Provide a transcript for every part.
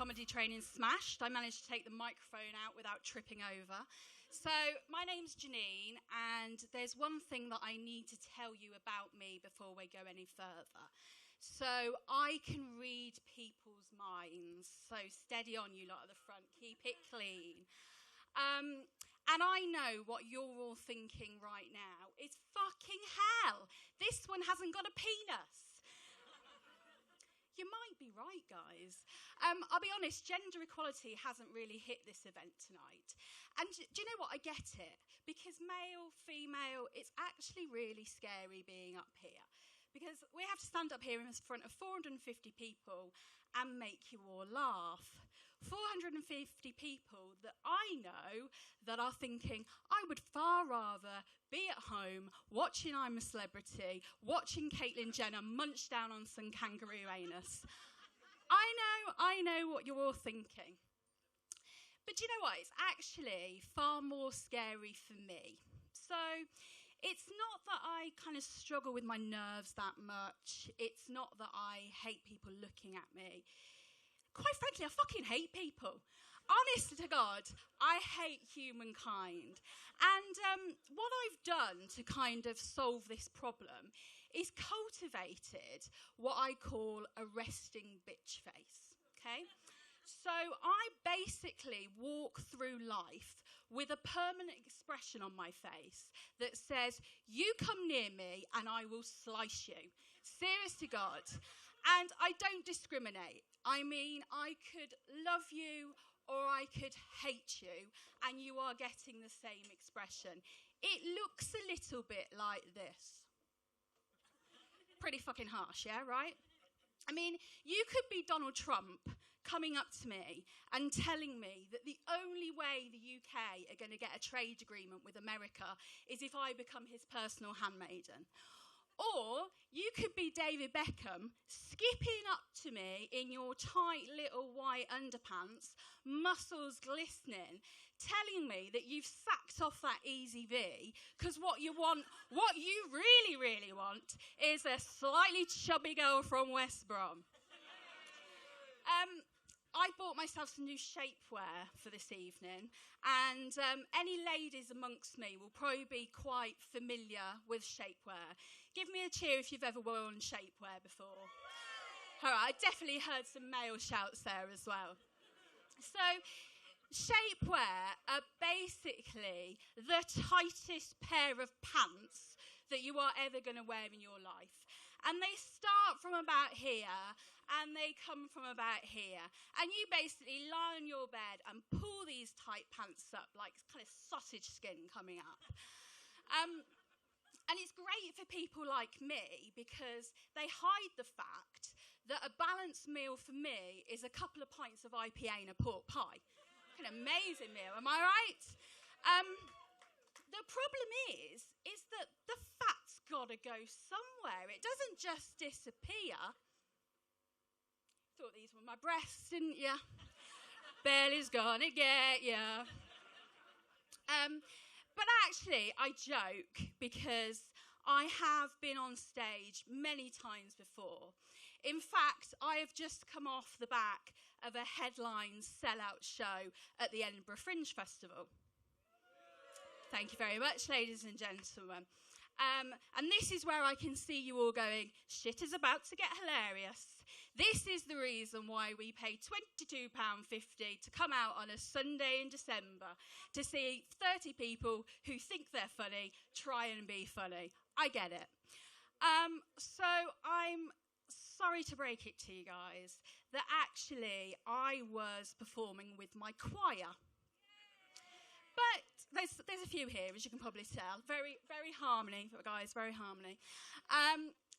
comedy training smashed. I managed to take the microphone out without tripping over. So my name's Janine, and there's one thing that I need to tell you about me before we go any further. So I can read people's minds. So steady on, you lot at the front. Keep it clean. And I know what you're all thinking right now. It's fucking hell. This one hasn't got a penis. You might be right, guys. I'll be honest, gender equality hasn't really hit this event tonight. And do you know what? I get it. Because male, female, it's actually really scary being up here. Because we have to stand up here in front of 450 people and make you all laugh. 450 people that I know that are thinking, I would far rather be at home watching I'm a Celebrity, watching Caitlyn Jenner munch down on some kangaroo anus. I know what you're all thinking. But do you know what? It's actually far more scary for me. So it's not that I kind of struggle with my nerves that much. It's not that I hate people looking at me. Quite frankly, I fucking hate people. Honest to God, I hate humankind. And what I've done to kind of solve this problem is cultivated what I call a resting bitch face, okay? So I basically walk through life with a permanent expression on my face that says, you come near me and I will slice you. Serious to God. And I don't discriminate. I mean, I could love you or I could hate you, and you are getting the same expression. It looks a little bit like this. Pretty fucking harsh, yeah, right? I mean, you could be Donald Trump coming up to me and telling me that the only way the UK are going to get a trade agreement with America is if I become his personal handmaiden. Or you could be David Beckham skipping up to me in your tight little white underpants, muscles glistening, telling me that you've sacked off that Easy V because what you really, really want is a slightly chubby girl from West Brom. I bought myself some new shapewear for this evening, and any ladies amongst me will probably be quite familiar with shapewear. Give me a cheer if you've ever worn shapewear before. All right, I definitely heard some male shouts there as well. So, shapewear are basically the tightest pair of pants that you are ever going to wear in your life. And they start from about here and they come from about here. And you basically lie on your bed and pull these tight pants up like kind of sausage skin coming up. And it's great for people like me because they hide the fact that a balanced meal for me is a couple of pints of IPA and a pork pie. An amazing meal, am I right? The problem is that the fat's got to go somewhere. It doesn't just disappear. Thought these were my breasts, didn't you? Belly's gonna get ya. But actually, I joke because I have been on stage many times before. In fact, I have just come off the back of a headline sellout show at the Edinburgh Fringe Festival. Thank you very much, ladies and gentlemen. And this is where I can see you all going, shit is about to get hilarious. This is the reason why we pay £22.50 to come out on a Sunday in December to see 30 people who think they're funny try and be funny. I get it. So I'm sorry to break it to you guys that actually I was performing with my choir. But there's a few here, as you can probably tell. Very, very harmony, guys, very harmony.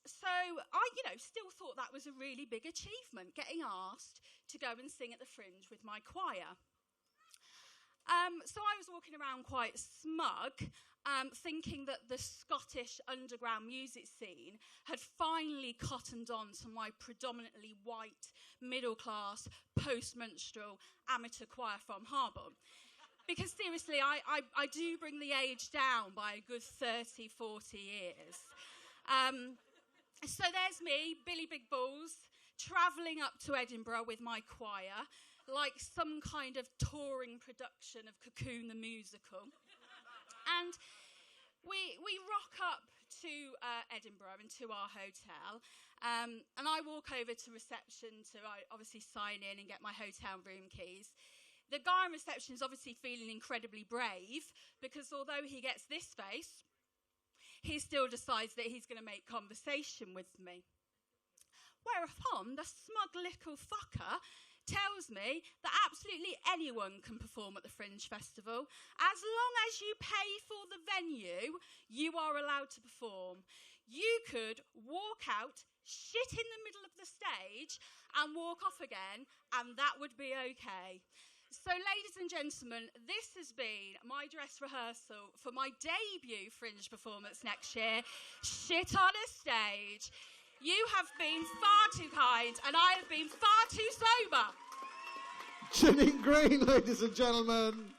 So I, still thought that was a really big achievement, getting asked to go and sing at the Fringe with my choir. So I was walking around quite smug, thinking that the Scottish underground music scene had finally cottoned on to my predominantly white, middle-class, post-menstrual amateur choir from Harborne. Because seriously, I do bring the age down by a good 30, 40 years. So there's me, Billy Big Balls, travelling up to Edinburgh with my choir, like some kind of touring production of Cocoon the Musical. And we rock up to Edinburgh and to our hotel, and I walk over to reception to obviously sign in and get my hotel room keys. The guy in reception is obviously feeling incredibly brave, because although he gets this space, he still decides that he's going to make conversation with me. Whereupon the smug little fucker tells me that absolutely anyone can perform at the Fringe Festival. As long as you pay for the venue, you are allowed to perform. You could walk out, shit in the middle of the stage, and walk off again, and that would be okay. So, ladies and gentlemen, this has been my dress rehearsal for my debut Fringe performance next year, Shit on a Stage. You have been far too kind, and I have been far too sober. Janine Green, ladies and gentlemen.